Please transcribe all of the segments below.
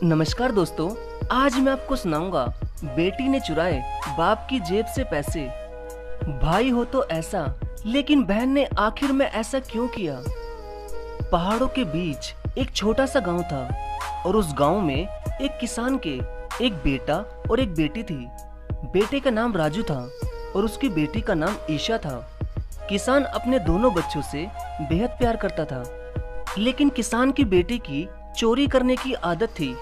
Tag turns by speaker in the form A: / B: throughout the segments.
A: नमस्कार दोस्तों। आज मैं आपको सुनाऊंगा बेटी ने चुराए बाप की जेब से पैसे। भाई हो तो ऐसा, लेकिन बहन ने आखिर में ऐसा क्यों किया। पहाड़ों के बीच एक छोटा सा गांव था और उस गांव में एक किसान के एक बेटा और एक बेटी थी। बेटे का नाम राजू था और उसकी बेटी का नाम ईशा था। किसान अपने दोनों बच्चों से बेहद प्यार करता था, लेकिन किसान की बेटी की चोरी करने की आदत थी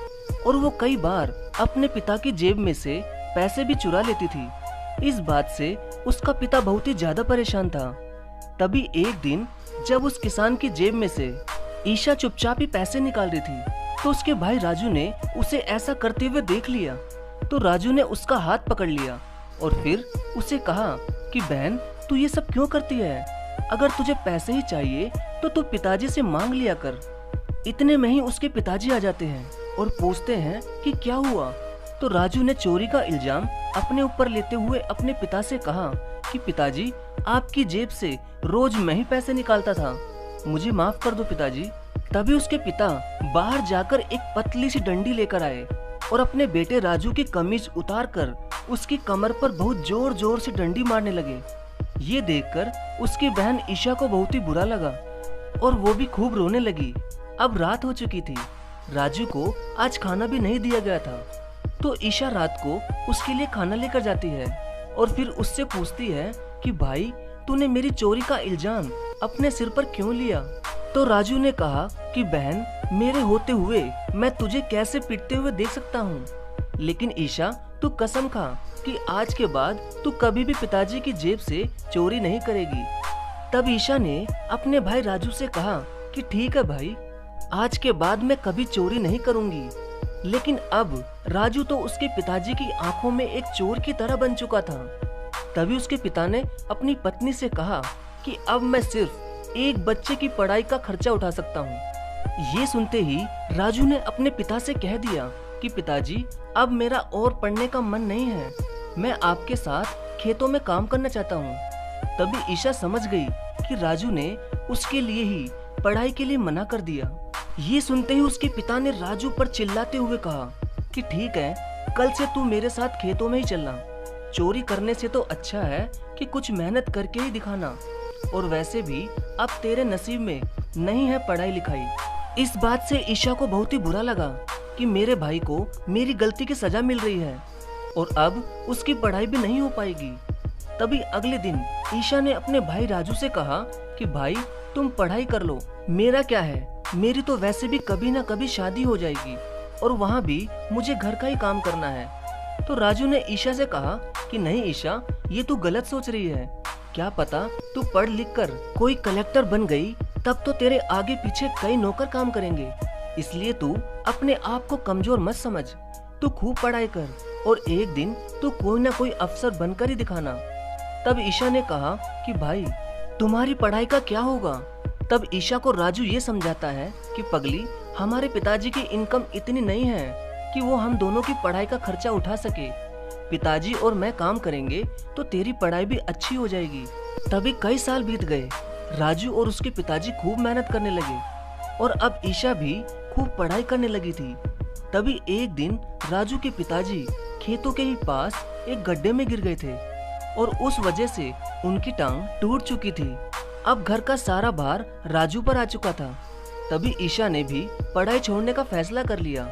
A: और वो कई बार अपने पिता की जेब में से पैसे भी चुरा लेती थी। इस बात से उसका पिता बहुत ही ज्यादा परेशान था। तभी एक दिन जब उस किसान की जेब में से ईशा चुपचाप ही पैसे निकाल रही थी, तो उसके भाई राजू ने उसे ऐसा करते हुए देख लिया। तो राजू ने उसका हाथ पकड़ लिया और फिर उसे कहा कि बहन, तू ये सब क्यों करती है? अगर तुझे पैसे ही चाहिए तो तू पिताजी से मांग लिया कर। इतने में ही उसके पिताजी आ जाते हैं और पूछते हैं कि क्या हुआ। तो राजू ने चोरी का इल्जाम अपने ऊपर लेते हुए अपने पिता से कहा कि पिताजी, आपकी जेब से रोज मैं ही पैसे निकालता था, मुझे माफ कर दो पिताजी। तभी उसके पिता बाहर जाकर एक पतली सी डंडी लेकर आए और अपने बेटे राजू की कमीज उतार कर उसकी कमर पर बहुत जोर जोर से डंडी मारने लगे। ये देखकर उसकी बहन ईशा को बहुत ही बुरा लगा और वो भी खूब रोने लगी। अब रात हो चुकी थी। राजू को आज खाना भी नहीं दिया गया था, तो ईशा रात को उसके लिए खाना लेकर जाती है और फिर उससे पूछती है कि भाई, तूने मेरी चोरी का इल्जाम अपने सिर पर क्यों लिया? तो राजू ने कहा कि बहन, मेरे होते हुए मैं तुझे कैसे पिटते हुए देख सकता हूँ, लेकिन ईशा, तू कसम खा कि आज के बाद तू कभी भी पिताजी की जेब से चोरी नहीं करेगी। तब ईशा ने अपने भाई राजू से कहा कि ठीक है भाई, आज के बाद मैं कभी चोरी नहीं करूंगी। लेकिन अब राजू तो उसके पिताजी की आंखों में एक चोर की तरह बन चुका था। तभी उसके पिता ने अपनी पत्नी से कहा कि अब मैं सिर्फ एक बच्चे की पढ़ाई का खर्चा उठा सकता हूँ। ये सुनते ही राजू ने अपने पिता से कह दिया कि पिताजी, अब मेरा और पढ़ने का मन नहीं है, मैं आपके साथ खेतों में काम करना चाहता हूँ। तभी ईशा समझ गई कि राजू ने उसके लिए ही पढ़ाई के लिए मना कर दिया। ये सुनते ही उसके पिता ने राजू पर चिल्लाते हुए कहा कि ठीक है, कल से तू मेरे साथ खेतों में ही चलना। चोरी करने से तो अच्छा है कि कुछ मेहनत करके ही दिखाना, और वैसे भी अब तेरे नसीब में नहीं है पढ़ाई लिखाई। इस बात से ईशा को बहुत ही बुरा लगा कि मेरे भाई को मेरी गलती की सजा मिल रही है और अब उसकी पढ़ाई भी नहीं हो पाएगी। तभी अगले दिन ईशा ने अपने भाई राजू से कहा कि भाई, तुम पढ़ाई कर लो, मेरा क्या है, मेरी तो वैसे भी कभी ना कभी शादी हो जाएगी और वहाँ भी मुझे घर का ही काम करना है। तो राजू ने ईशा से कहा कि नहीं ईशा, ये तू गलत सोच रही है। क्या पता तू पढ़ लिख कर कोई कलेक्टर बन गई, तब तो तेरे आगे पीछे कई नौकर काम करेंगे। इसलिए तू अपने आप को कमजोर मत समझ, तू खूब पढ़ाई कर और एक दिन तू कोई ना कोई अफसर बनकर ही दिखाना। तब ईशा ने कहा कि भाई, तुम्हारी पढ़ाई का क्या होगा? तब ईशा को राजू ये समझाता है कि पगली, हमारे पिताजी की इनकम इतनी नहीं है कि वो हम दोनों की पढ़ाई का खर्चा उठा सके। पिताजी और मैं काम करेंगे तो तेरी पढ़ाई भी अच्छी हो जाएगी। तभी कई साल बीत गए। राजू और उसके पिताजी खूब मेहनत करने लगे और अब ईशा भी खूब पढ़ाई करने लगी थी। तभी एक दिन राजू के पिताजी खेतों के ही पास एक गड्ढे में गिर गए थे और उस वजह से उनकी टांग टूट चुकी थी। अब घर का सारा भार राजू पर आ चुका था। तभी ईशा ने भी पढ़ाई छोड़ने का फैसला कर लिया,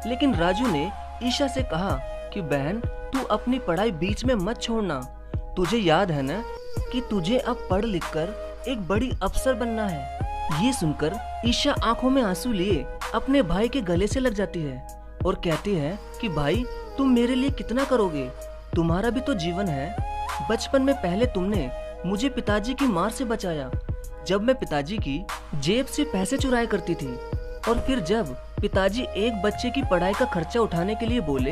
A: लेकिन राजू ने ईशा से कहा कि बहन, तू अपनी पढ़ाई बीच में मत छोड़ना। तुझे याद है ना कि तुझे अब पढ़ लिख कर एक बड़ी अफसर बनना है। ये सुनकर ईशा आंखों में आंसू लिए अपने भाई के गले से लग जाती है और कहती है कि भाई, तुम मेरे लिए कितना करोगे? तुम्हारा भी तो जीवन है। बचपन में पहले तुमने मुझे पिताजी की मार से बचाया, जब मैं पिताजी की जेब से पैसे चुराया करती थी, और फिर जब पिताजी एक बच्चे की पढ़ाई का खर्चा उठाने के लिए बोले,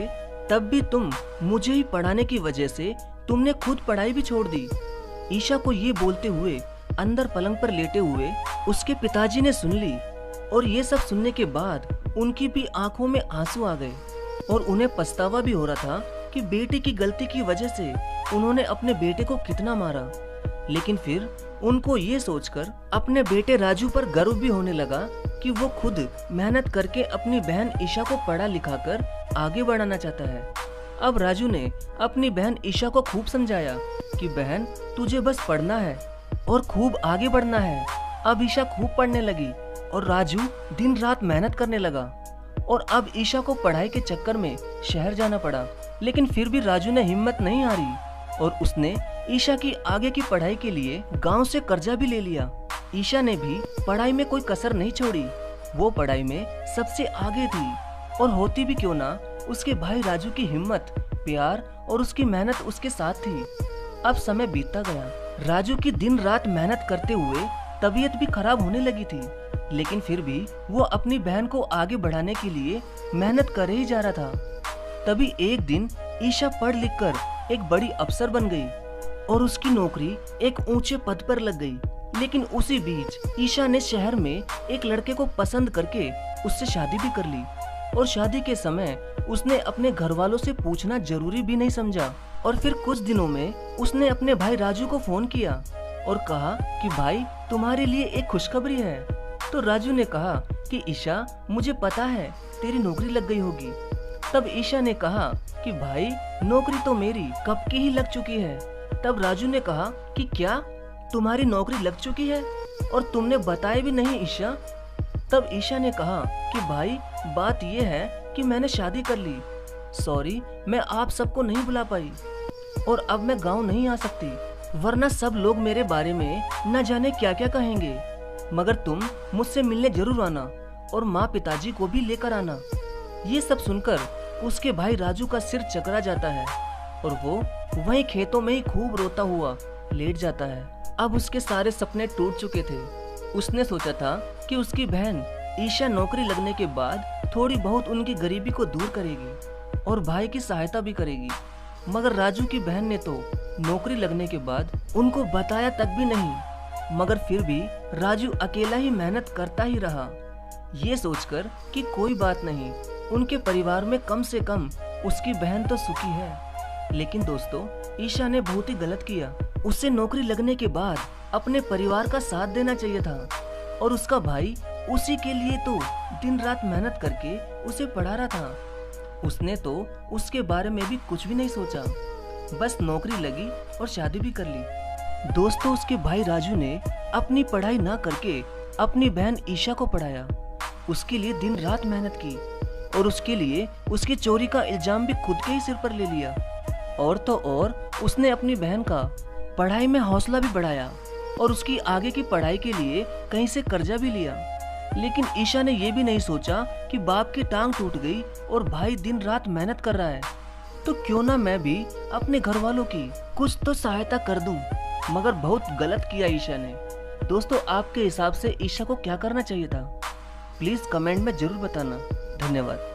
A: तब भी तुम मुझे ही पढ़ाने की वजह से तुमने खुद पढ़ाई भी छोड़ दी। ईशा को ये बोलते हुए अंदर पलंग पर लेटे हुए उसके पिताजी ने सुन ली और ये सब सुनने के बाद उनकी भी आंखों में आंसू आ गए और उन्हें पछतावा भी हो रहा था कि बेटे की गलती की वजह से उन्होंने अपने बेटे को कितना मारा। लेकिन फिर उनको ये सोचकर अपने बेटे राजू पर गर्व भी होने लगा कि वो खुद मेहनत करके अपनी बहन ईशा को पढ़ा लिखा कर आगे बढ़ाना चाहता है। अब राजू ने अपनी बहन ईशा को खूब समझाया कि बहन तुझे बस पढ़ना है और खूब आगे बढ़ना है। अब ईशा खूब पढ़ने लगी और राजू दिन रात मेहनत करने लगा और अब ईशा को पढ़ाई के चक्कर में शहर जाना पड़ा। लेकिन फिर भी राजू ने हिम्मत नहीं हारी और उसने ईशा की आगे की पढ़ाई के लिए गांव से कर्जा भी ले लिया। ईशा ने भी पढ़ाई में कोई कसर नहीं छोड़ी। वो पढ़ाई में सबसे आगे थी और होती भी क्यों ना, उसके भाई राजू की हिम्मत, प्यार और उसकी मेहनत उसके साथ थी। अब समय बीतता गया। राजू की दिन रात मेहनत करते हुए तबीयत भी खराब होने लगी थी, लेकिन फिर भी वो अपनी बहन को आगे बढ़ाने के लिए मेहनत कर ही जा रहा था। तभी एक दिन ईशा पढ़ लिख कर एक बड़ी अफसर बन गई और उसकी नौकरी एक ऊंचे पद पर लग गई। लेकिन उसी बीच ईशा ने शहर में एक लड़के को पसंद करके उससे शादी भी कर ली और शादी के समय उसने अपने घर वालों से पूछना जरूरी भी नहीं समझा। और फिर कुछ दिनों में उसने अपने भाई राजू को फोन किया और कहा कि भाई तुम्हारे लिए एक खुशखबरी है। तो राजू ने कहा कि ईशा मुझे पता है तेरी नौकरी लग गई होगी। तब ईशा ने कहा कि भाई नौकरी तो मेरी कब की ही लग चुकी है। तब राजू ने कहा कि क्या तुम्हारी नौकरी लग चुकी है और तुमने बताया भी नहीं ईशा। तब ईशा ने कहा कि भाई बात यह है कि मैंने शादी कर ली, सॉरी मैं आप सबको नहीं बुला पाई और अब मैं गांव नहीं आ सकती, वरना सब लोग मेरे बारे में न जाने क्या क्या कहेंगे। मगर तुम मुझसे मिलने जरूर आना और माँ पिताजी को भी लेकर आना। ये सब सुनकर उसके भाई राजू का सिर चकरा जाता है और वो वहीं खेतों में ही खूब रोता हुआ लेट जाता है। अब उसके सारे सपने टूट चुके थे। उसने सोचा था कि उसकी बहन ईशा नौकरी लगने के बाद थोड़ी बहुत उनकी गरीबी को दूर करेगी और भाई की सहायता भी करेगी। मगर राजू की बहन ने तो नौकरी लगने के बाद उनको बताया तक भी नहीं। मगर फिर भी राजू अकेला ही मेहनत करता ही रहा, ये सोचकर कि कोई बात नहीं, उनके परिवार में कम से कम उसकी बहन तो सुखी है। लेकिन दोस्तों, ईशा ने बहुत ही गलत किया। उसे नौकरी लगने के बाद अपने परिवार का साथ देना चाहिए था और उसका भाई उसी के लिए तो दिन रात मेहनत करके उसे पढ़ा रहा था। उसने तो उसके बारे में भी कुछ भी नहीं सोचा, बस नौकरी लगी और शादी भी कर ली। दोस्तों, उसके भाई राजू ने अपनी पढ़ाई ना करके अपनी बहन ईशा को पढ़ाया, उसके लिए दिन रात मेहनत की और उसके लिए उसकी चोरी का इल्जाम भी खुद के ही सिर पर ले लिया। और तो और उसने अपनी बहन का पढ़ाई में हौसला भी बढ़ाया और उसकी आगे की पढ़ाई के लिए कहीं से कर्जा भी लिया। लेकिन ईशा ने यह भी नहीं सोचा कि बाप की टांग टूट गई और भाई दिन रात मेहनत कर रहा है, तो क्यों ना मैं भी अपने घर वालों की कुछ तो सहायता कर दूं। मगर बहुत गलत किया ईशा ने। दोस्तों, आपके हिसाब से ईशा को क्या करना चाहिए था? प्लीज कमेंट में जरूर बताना। धन्यवाद।